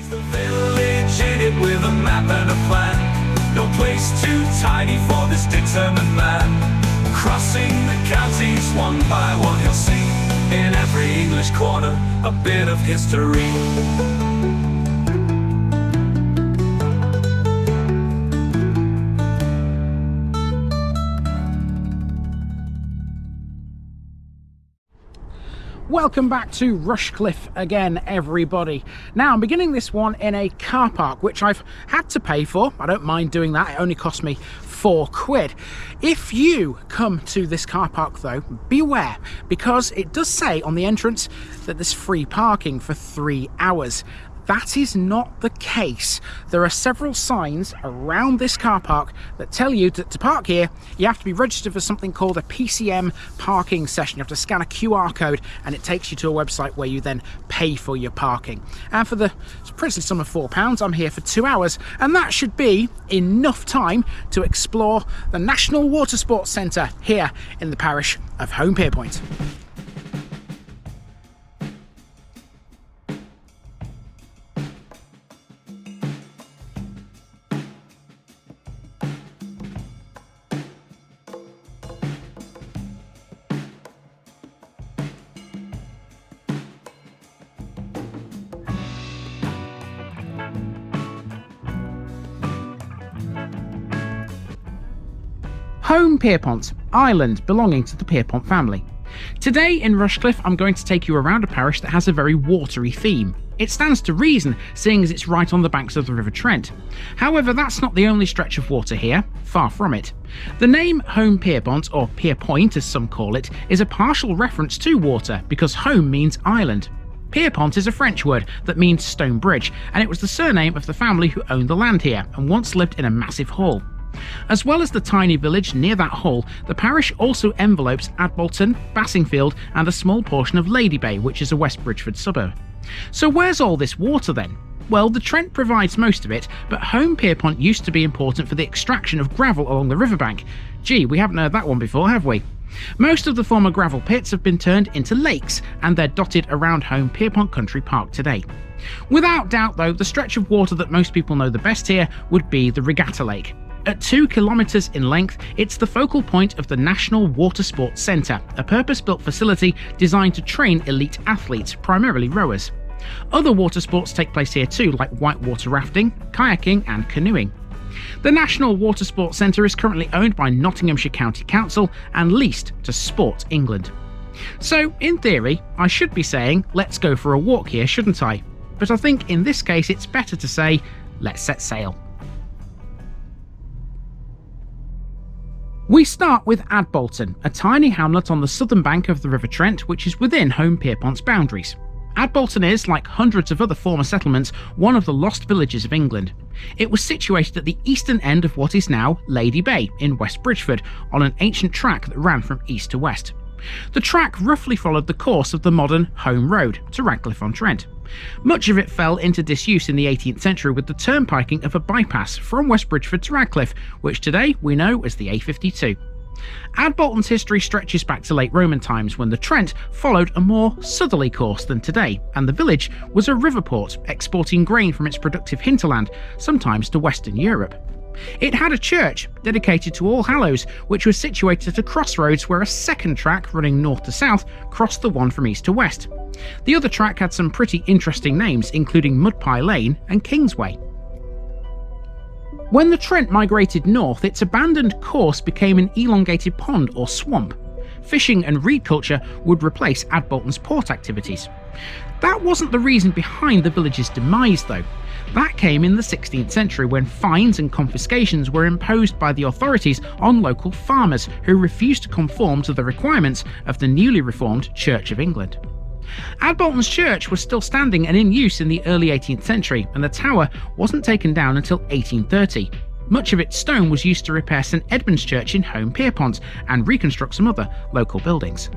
The village in it with a map and a plan. No place too tiny for this determined man. Crossing the counties one by one, you'll see in every English corner a bit of history. Welcome back to Rushcliffe again, everybody. Now, I'm beginning this one in a car park, which I've had to pay for. I don't mind doing that. It only cost me £4. If you come to this car park, though, beware, because it does say on the entrance that there's free parking for 3 hours. That is not the case. There are several signs around this car park that tell you that to park here, you have to be registered for something called a PCM parking session. You have to scan a QR code and it takes you to a website where you then pay for your parking. And for the princely sum of £4, I'm here for 2 hours, and that should be enough time to explore the National Watersports Centre here in the parish of Holme Pierrepont. Holme Pierrepont, island belonging to the Pierrepont family. Today in Rushcliffe, I'm going to take you around a parish that has a very watery theme. It stands to reason, seeing as it's right on the banks of the River Trent. However, that's not the only stretch of water here, far from it. The name Holme Pierrepont, or Pierrepont as some call it, is a partial reference to water because Holme means island. Pierrepont is a French word that means stone bridge, and it was the surname of the family who owned the land here and once lived in a massive hall. As well as the tiny village near that hall, the parish also envelopes Adbolton, Bassingfield and a small portion of Lady Bay, which is a West Bridgford suburb. So where's all this water then? Well, the Trent provides most of it, but Holme Pierrepont used to be important for the extraction of gravel along the riverbank. Gee, we haven't heard that one before, have we? Most of the former gravel pits have been turned into lakes, and they're dotted around Holme Pierrepont Country Park today. Without doubt though, the stretch of water that most people know the best here would be the Regatta Lake. At 2 kilometres in length, it's the focal point of the National Watersports Centre, a purpose-built facility designed to train elite athletes, primarily rowers. Other water sports take place here too, like whitewater rafting, kayaking and canoeing. The National Watersports Centre is currently owned by Nottinghamshire County Council and leased to Sport England. So, in theory, I should be saying, let's go for a walk here, shouldn't I? But I think in this case it's better to say, let's set sail. We start with Adbolton, a tiny hamlet on the southern bank of the River Trent which is within Holme Pierrepont's boundaries. Adbolton is, like hundreds of other former settlements, one of the lost villages of England. It was situated at the eastern end of what is now Lady Bay in West Bridgford, on an ancient track that ran from east to west. The track roughly followed the course of the modern Holme Road to Radcliffe-on-Trent. Much of it fell into disuse in the 18th century with the turnpiking of a bypass from West Bridgford to Radcliffe, which today we know as the A52. Adbolton's history stretches back to late Roman times when the Trent followed a more southerly course than today, and the village was a river port exporting grain from its productive hinterland, sometimes to Western Europe. It had a church dedicated to All Hallows, which was situated at a crossroads where a second track running north to south crossed the one from east to west. The other track had some pretty interesting names, including Mudpie Lane and Kingsway. When the Trent migrated north, its abandoned course became an elongated pond or swamp. Fishing and reed culture would replace Adbolton's port activities. That wasn't the reason behind the village's demise though. That came in the 16th century when fines and confiscations were imposed by the authorities on local farmers who refused to conform to the requirements of the newly reformed Church of England. Adbolton's church was still standing and in use in the early 18th century, and the tower wasn't taken down until 1830. Much of its stone was used to repair St Edmund's Church in Holme Pierrepont and reconstruct some other local buildings.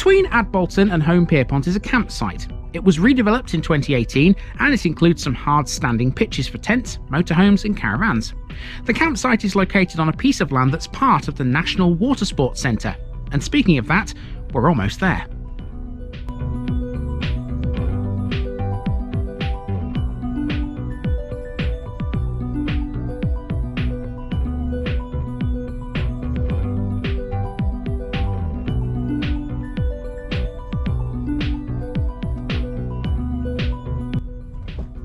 Between Adbolton and Holme Pierrepont is a campsite. It was redeveloped in 2018 and it includes some hard-standing pitches for tents, motorhomes and caravans. The campsite is located on a piece of land that's part of the National Watersports Centre. And speaking of that, we're almost there.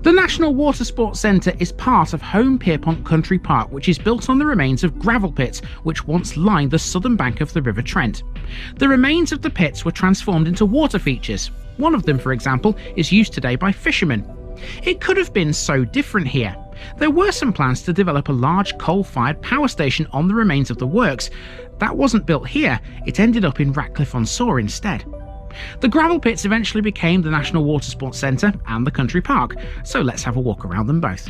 The National Watersports Centre is part of Holme Pierrepont Country Park, which is built on the remains of gravel pits which once lined the southern bank of the River Trent. The remains of the pits were transformed into water features. One of them, for example, is used today by fishermen. It could have been so different here. There were some plans to develop a large coal-fired power station on the remains of the works. That wasn't built here, it ended up in Ratcliffe-on-Soar instead. The gravel pits eventually became the National Watersports Centre and the Country Park, so let's have a walk around them both.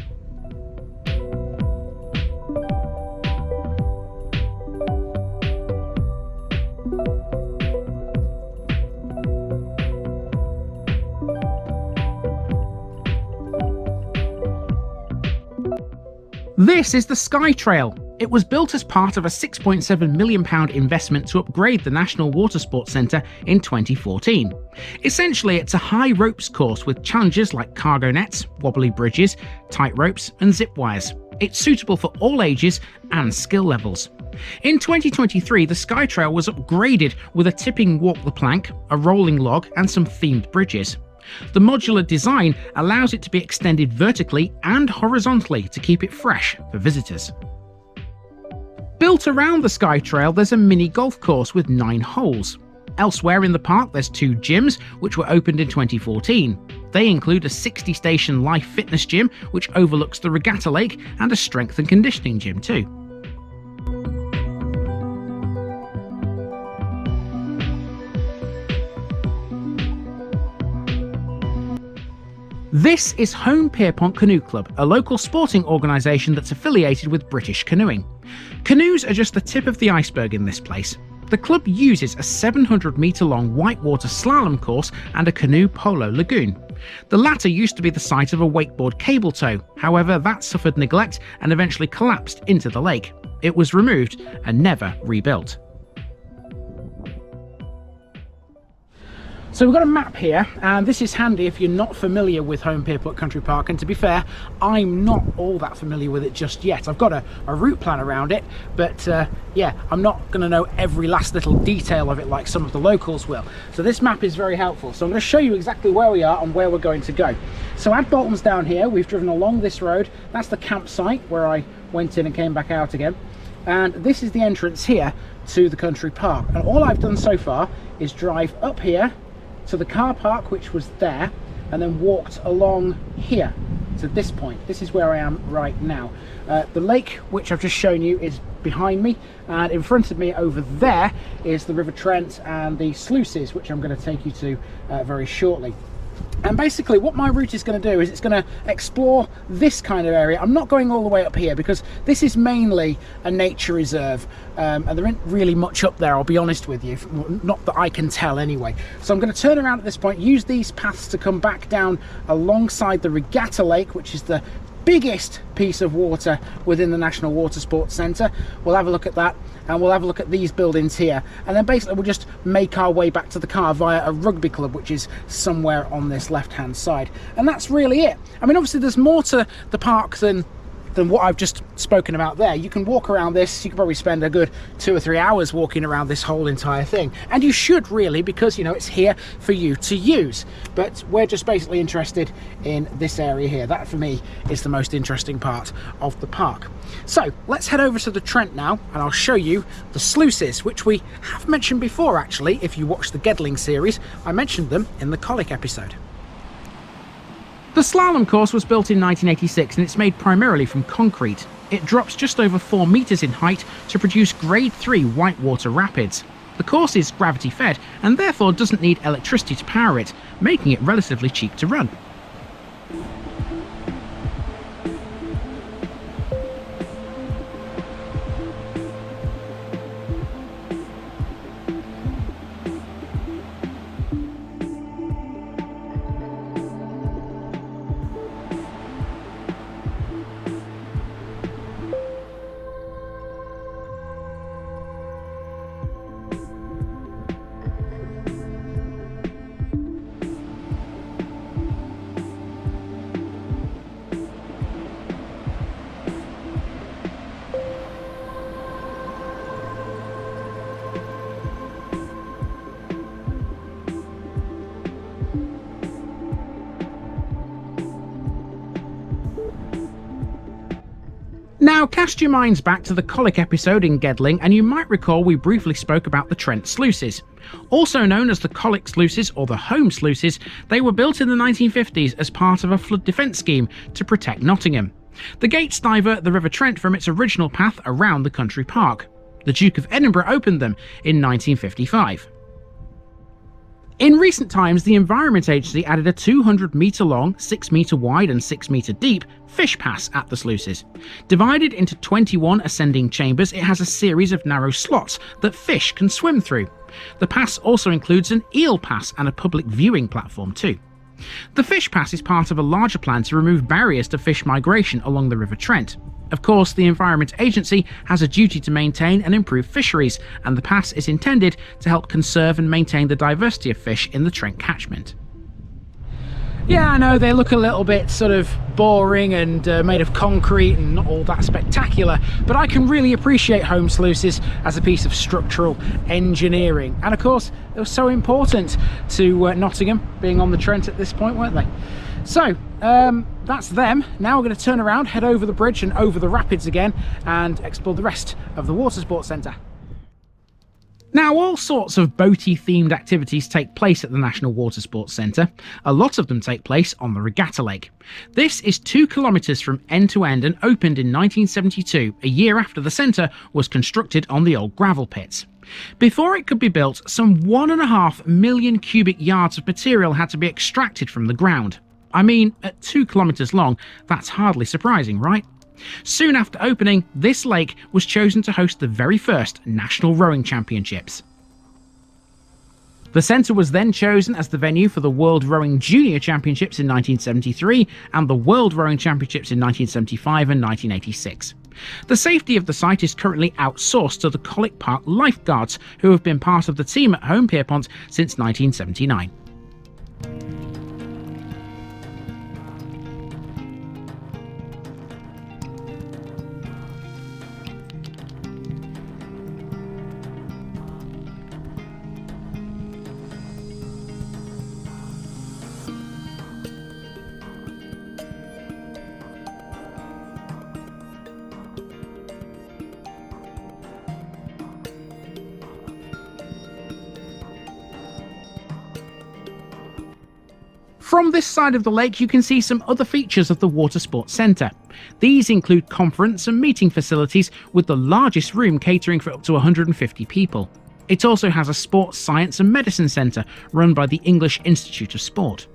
This is the Sky Trail. It was built as part of a £6.7 million investment to upgrade the National Watersports Centre in 2014. Essentially, it's a high ropes course with challenges like cargo nets, wobbly bridges, tight ropes and zip wires. It's suitable for all ages and skill levels. In 2023, the Sky Trail was upgraded with a tipping walk the plank, a rolling log and some themed bridges. The modular design allows it to be extended vertically and horizontally to keep it fresh for visitors. Built around the Sky Trail, there's a mini golf course with 9 holes. Elsewhere in the park, there's 2 gyms, which were opened in 2014. They include a 60-station life fitness gym, which overlooks the Regatta Lake, and a strength and conditioning gym too. This is Holme Pierrepont Canoe Club, a local sporting organisation that's affiliated with British Canoeing. Canoes are just the tip of the iceberg in this place. The club uses a 700-metre-long whitewater slalom course and a canoe polo lagoon. The latter used to be the site of a wakeboard cable tow, however that suffered neglect and eventually collapsed into the lake. It was removed and never rebuilt. So we've got a map here, and this is handy if you're not familiar with Holme Pierrepont Country Park, and to be fair, I'm not all that familiar with it just yet. I've got a route plan around it, but yeah, I'm not going to know every last little detail of it like some of the locals will. So this map is very helpful. So I'm going to show you exactly where we are and where we're going to go. So Adbolton's down here, we've driven along this road. That's the campsite where I went in and came back out again. And this is the entrance here to the country park. And all I've done so far is drive up here to the car park, which was there, and then walked along here to this point. This is where I am right now. The lake, which I've just shown you, is behind me, and in front of me over there is the River Trent and the sluices, which I'm going to take you to very shortly. And basically what my route is going to do is it's going to explore this kind of area. I'm not going all the way up here because this is mainly a nature reserve, and there isn't really much up there, I'll be honest with you, not that I can tell anyway. So I'm going to turn around at this point, use these paths to come back down alongside the Regatta Lake, which is the biggest piece of water within the National Watersports Centre. We'll have a look at that, and we'll have a look at these buildings here, and then basically we'll just make our way back to the car via a rugby club, which is somewhere on this left hand side. And that's really it. I mean, obviously there's more to the park than what I've just spoken about there. You can walk around this, you could probably spend a good 2 or 3 hours walking around this whole entire thing, and you should really, because you know it's here for you to use. But we're just basically interested in this area here. That for me is the most interesting part of the park. So let's head over to the Trent now, and I'll show you the sluices, which we have mentioned before actually. If you watch the Gedling series, I mentioned them in the Colic episode. The slalom course was built in 1986 and it's made primarily from concrete. It drops just over 4 metres in height to produce grade 3 whitewater rapids. The course is gravity fed and therefore doesn't need electricity to power it, making it relatively cheap to run. Now, cast your minds back to the Colic episode in Gedling, and you might recall we briefly spoke about the Trent sluices. Also known as the Colic sluices or the Holme sluices, they were built in the 1950s as part of a flood defence scheme to protect Nottingham. The gates divert the River Trent from its original path around the country park. The Duke of Edinburgh opened them in 1955. In recent times, the Environment Agency added a 200-metre long, 6-metre wide and 6-metre deep fish pass at the sluices. Divided into 21 ascending chambers, it has a series of narrow slots that fish can swim through. The pass also includes an eel pass and a public viewing platform too. The fish pass is part of a larger plan to remove barriers to fish migration along the River Trent. Of course, the Environment Agency has a duty to maintain and improve fisheries, and the pass is intended to help conserve and maintain the diversity of fish in the Trent catchment. Yeah, I know they look a little bit sort of boring and made of concrete and not all that spectacular, but I can really appreciate Holme sluices as a piece of structural engineering. And of course, they were so important to Nottingham being on the Trent at this point, weren't they? So, that's them. Now we're going to turn around, head over the bridge and over the rapids again and explore the rest of the Watersports Centre. Now, all sorts of boaty themed activities take place at the National Watersports Centre. A lot of them take place on the Regatta Lake. This is 2 kilometres from end to end and opened in 1972, a year after the centre was constructed on the old gravel pits. Before it could be built, some 1.5 million cubic yards of material had to be extracted from the ground. I mean, at 2 kilometres long, that's hardly surprising, right? Soon after opening, this lake was chosen to host the very first National Rowing Championships. The centre was then chosen as the venue for the World Rowing Junior Championships in 1973 and the World Rowing Championships in 1975 and 1986. The safety of the site is currently outsourced to the Colic Park lifeguards, who have been part of the team at HOLME Pierrepont since 1979. From this side of the lake, you can see some other features of the Watersports Centre. These include conference and meeting facilities with the largest room catering for up to 150 people. It also has a sports science and medicine centre run by the English Institute of Sport.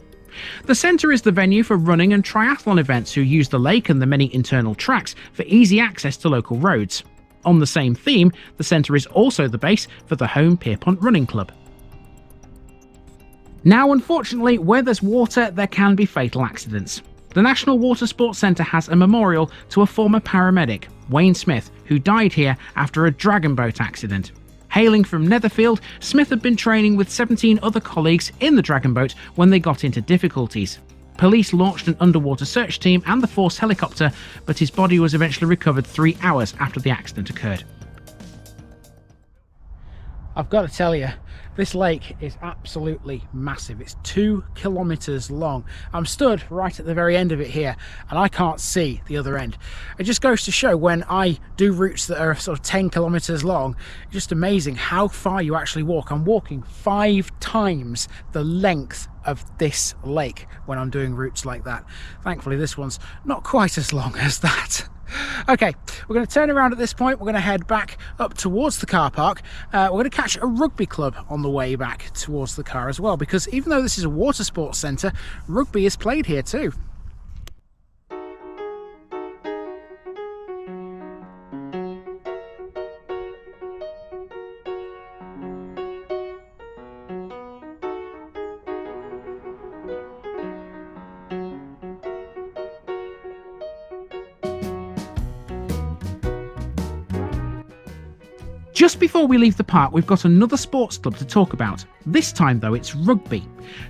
The centre is the venue for running and triathlon events who use the lake and the many internal tracks for easy access to local roads. On the same theme, the centre is also the base for the HOLME Pierrepont Running Club. Now, unfortunately, where there's water, there can be fatal accidents. The National Watersports Centre has a memorial to a former paramedic, Wayne Smith, who died here after a dragon boat accident. Hailing from Netherfield, Smith had been training with 17 other colleagues in the dragon boat when they got into difficulties. Police launched an underwater search team and the Force helicopter, but his body was eventually recovered 3 hours after the accident occurred. I've got to tell you, this lake is absolutely massive. It's 2 kilometres long. I'm stood right at the very end of it here and I can't see the other end. It just goes to show when I do routes that are sort of 10 kilometres long, it's just amazing how far you actually walk. I'm walking 5 times the length of this lake when I'm doing routes like that. Thankfully this one's not quite as long as that. Okay, we're going to turn around at this point. We're going to head back up towards the car park. We're going to catch a rugby club on the way back towards the car as well, because even though this is a water sports centre, rugby is played here too. Just before we leave the park, we've got another sports club to talk about. This time though, it's rugby.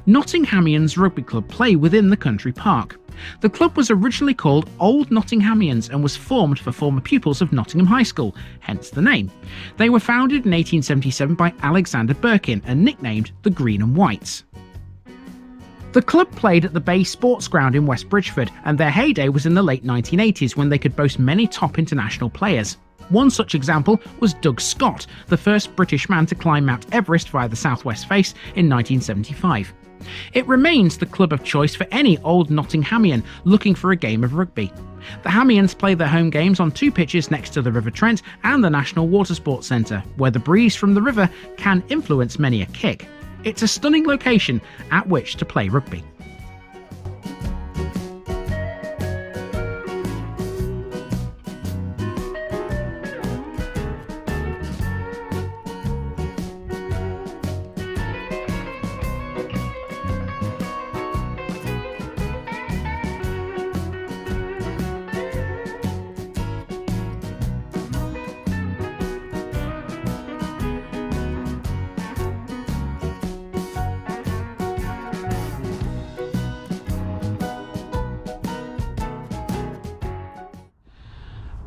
Nottinghamians Rugby Club play within the country park. The club was originally called Old Nottinghamians and was formed for former pupils of Nottingham High School, hence the name. They were founded in 1877 by Alexander Perkins and nicknamed the Green and Whites. The club played at the Bay Sports Ground in West Bridgford, and their heyday was in the late 1980s when they could boast many top international players. One such example was Doug Scott, the first British man to climb Mount Everest via the southwest face in 1975. It remains the club of choice for any old Nottinghamian looking for a game of rugby. The Hamians play their home games on 2 pitches next to the River Trent and the National Watersports Centre, where the breeze from the river can influence many a kick. It's a stunning location at which to play rugby.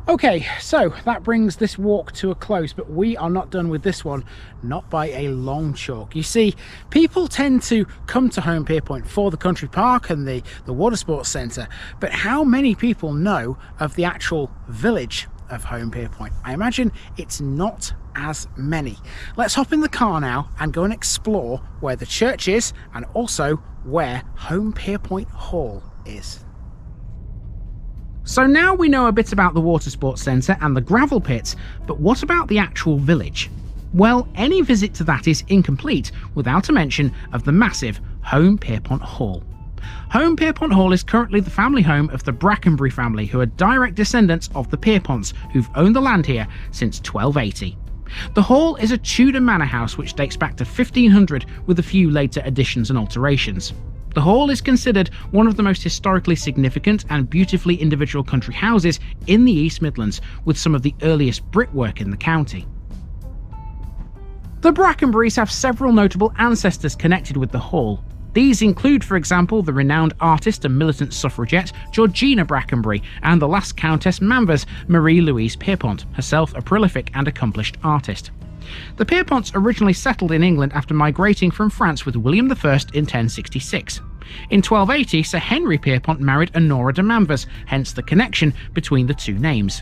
Okay, so that brings this walk to a close, but we are not done with this one, not by a long chalk. You see, people tend to come to Holme Pierrepont for the country park and the Watersports Centre, but how many people know of the actual village of Holme Pierrepont? I imagine it's not as many. Let's hop in the car now and go and explore where the church is and also where Holme Pierrepont Hall is. So now we know a bit about the Watersports Centre and the gravel pits, but what about the actual village? Well, any visit to that is incomplete without a mention of the massive Holme Pierrepont Hall. Holme Pierrepont Hall is currently the family home of the Brackenbury family, who are direct descendants of the Pierreponts, who've owned the land here since 1280. The hall is a Tudor manor house which dates back to 1500 with a few later additions and alterations. The hall is considered one of the most historically significant and beautifully individual country houses in the East Midlands, with some of the earliest brickwork in the county. The Brackenburys have several notable ancestors connected with the hall. These include, for example, the renowned artist and militant suffragette Georgina Brackenbury and the last Countess Manvers, Marie-Louise Pierrepont, herself a prolific and accomplished artist. The Pierreponts originally settled in England after migrating from France with William I in 1066. In 1280, Sir Henry Pierrepont married Honora de Manvers, hence the connection between the two names.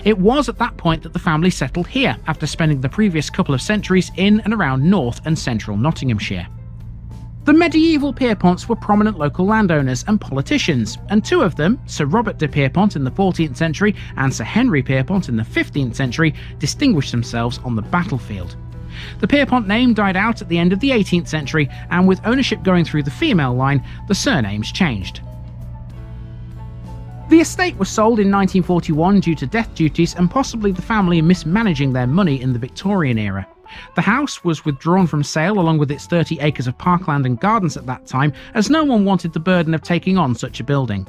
It was at that point that the family settled here, after spending the previous couple of centuries in and around North and Central Nottinghamshire. The medieval Pierreponts were prominent local landowners and politicians, and 2 of them, Sir Robert de Pierrepont in the 14th century and Sir Henry Pierrepont in the 15th century, distinguished themselves on the battlefield. The Pierrepont name died out at the end of the 18th century, and with ownership going through the female line, the surnames changed. The estate was sold in 1941 due to death duties and possibly the family mismanaging their money in the Victorian era. The house was withdrawn from sale along with its 30 acres of parkland and gardens at that time, as no one wanted the burden of taking on such a building.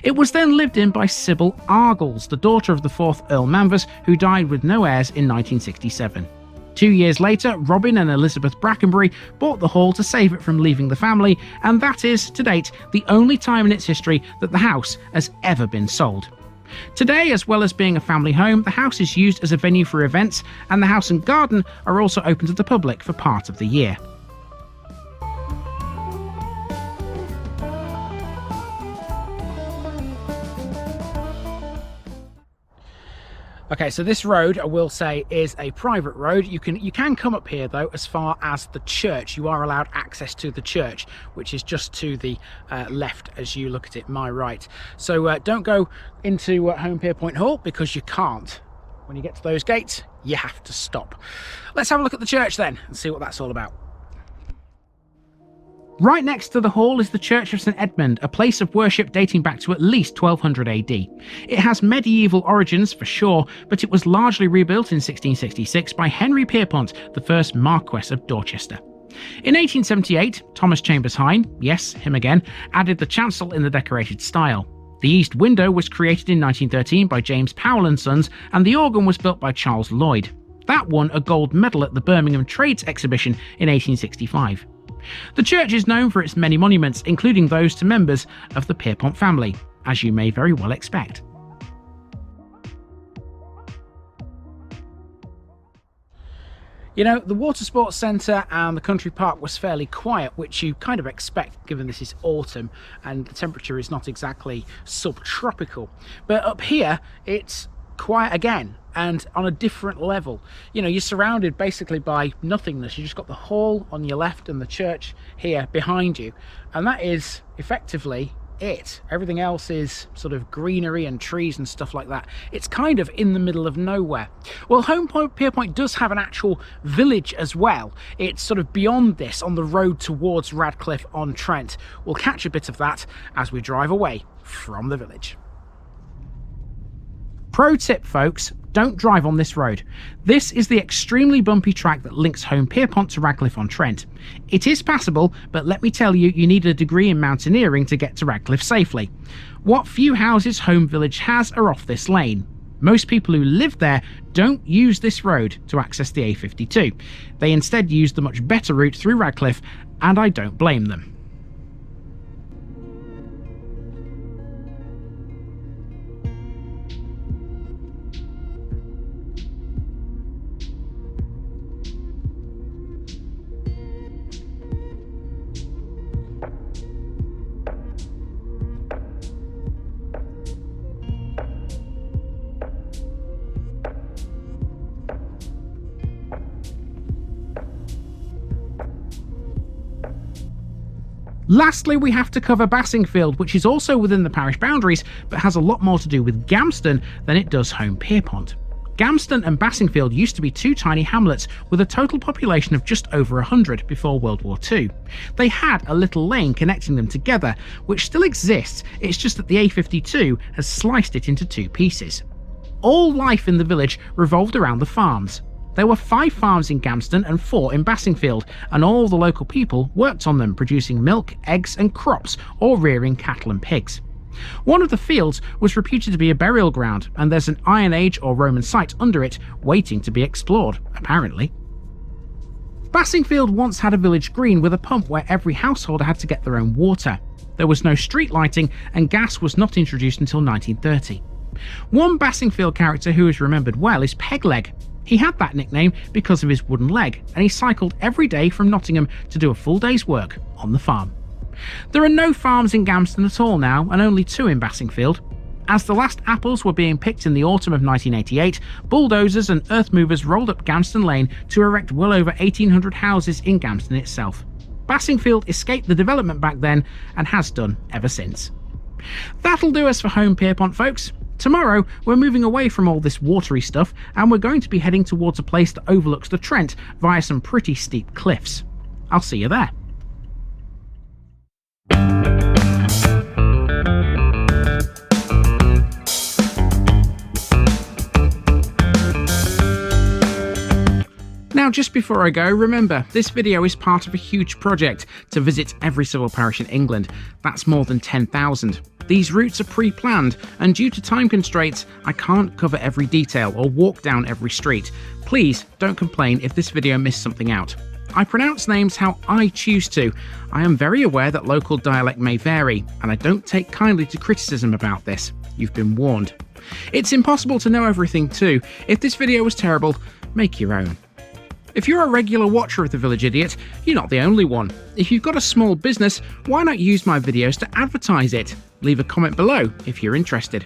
It was then lived in by Sybil Argles, the daughter of the 4th Earl Manvers, who died with no heirs in 1967. 2 years later, Robin and Elizabeth Brackenbury bought the hall to save it from leaving the family, and that is, to date, the only time in its history that the house has ever been sold. Today, as well as being a family home, the house is used as a venue for events, and the house and garden are also open to the public for part of the year. Okay, so this road, I will say, is a private road. You can come up here though as far as the church. You are allowed access to the church, which is just to the left as you look at it, my right. So don't go into Holme Pierrepont Hall because you can't. When you get to those gates, you have to stop. Let's have a look at the church then and see what that's all about. Right next to the hall is the Church of St Edmund, a place of worship dating back to at least 1200 AD. It has medieval origins for sure, but it was largely rebuilt in 1666 by Henry Pierrepont, the first Marquess of Dorchester. In 1878, Thomas Chambers Hine, yes, him again, added the chancel in the decorated style. The east window was created in 1913 by James Powell & Sons, and the organ was built by Charles Lloyd. That won a gold medal at the Birmingham Trades Exhibition in 1865. The church is known for its many monuments, including those to members of the Pierrepont family, as you may very well expect. You know, the Watersports Centre and the country park was fairly quiet, which you kind of expect given this is autumn and the temperature is not exactly subtropical. But up here, it's quiet again, and on a different level. You know, you're surrounded basically by nothingness. You just got the hall on your left and the church here behind you, and that is effectively it. Everything else is sort of greenery and trees and stuff like that. It's kind of in the middle of nowhere. Well, HOLME Pierrepont does have an actual village as well. It's sort of beyond this on the road towards Radcliffe-on-Trent. We'll catch a bit of that as we drive away from the village. Pro tip, folks, don't drive on this road. This is the extremely bumpy track that links HOLME Pierrepont to Radcliffe-on-Trent. It is passable, but let me tell you, you need a degree in mountaineering to get to Radcliffe safely. What few houses HOLME Village has are off this lane. Most people who live there don't use this road to access the A52. They instead use the much better route through Radcliffe, and I don't blame them. Lastly, we have to cover Bassingfield, which is also within the parish boundaries, but has a lot more to do with Gamston than it does HOLME Pierrepont. Gamston and Bassingfield used to be two tiny hamlets with a total population of just over 100 before World War II. They had a little lane connecting them together, which still exists, it's just that the A52 has sliced it into two pieces. All life in the village revolved around the farms. There were 5 farms in Gamston and 4 in Bassingfield, and all the local people worked on them, producing milk, eggs and crops, or rearing cattle and pigs. One of the fields was reputed to be a burial ground, and there's an Iron Age or Roman site under it waiting to be explored, apparently. Bassingfield once had a village green with a pump where every householder had to get their own water. There was no street lighting, and gas was not introduced until 1930. One Bassingfield character who is remembered well is Pegleg. He had that nickname because of his wooden leg, and he cycled every day from Nottingham to do a full day's work on the farm. There are no farms in Gamston at all now, and only 2 in Bassingfield. As the last apples were being picked in the autumn of 1988, bulldozers and earth movers rolled up Gamston Lane to erect well over 1,800 houses in Gamston itself. Bassingfield escaped the development back then, and has done ever since. That'll do us for HOLME Pierrepont, folks. Tomorrow, we're moving away from all this watery stuff, and we're going to be heading towards a place that overlooks the Trent via some pretty steep cliffs. I'll see you there. Now, just before I go, remember, this video is part of a huge project to visit every civil parish in England. That's more than 10,000. These routes are pre-planned, and due to time constraints, I can't cover every detail or walk down every street. Please don't complain if this video missed something out. I pronounce names how I choose to. I am very aware that local dialect may vary, and I don't take kindly to criticism about this. You've been warned. It's impossible to know everything too. If this video was terrible, make your own. If you're a regular watcher of The Village Idiot, you're not the only one. If you've got a small business, why not use my videos to advertise it? Leave a comment below if you're interested.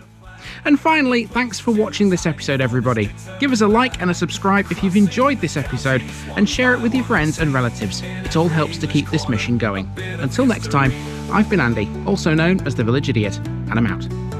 And finally, thanks for watching this episode, everybody. Give us a like and a subscribe if you've enjoyed this episode, and share it with your friends and relatives. It all helps to keep this mission going. Until next time, I've been Andy, also known as The Village Idiot, and I'm out.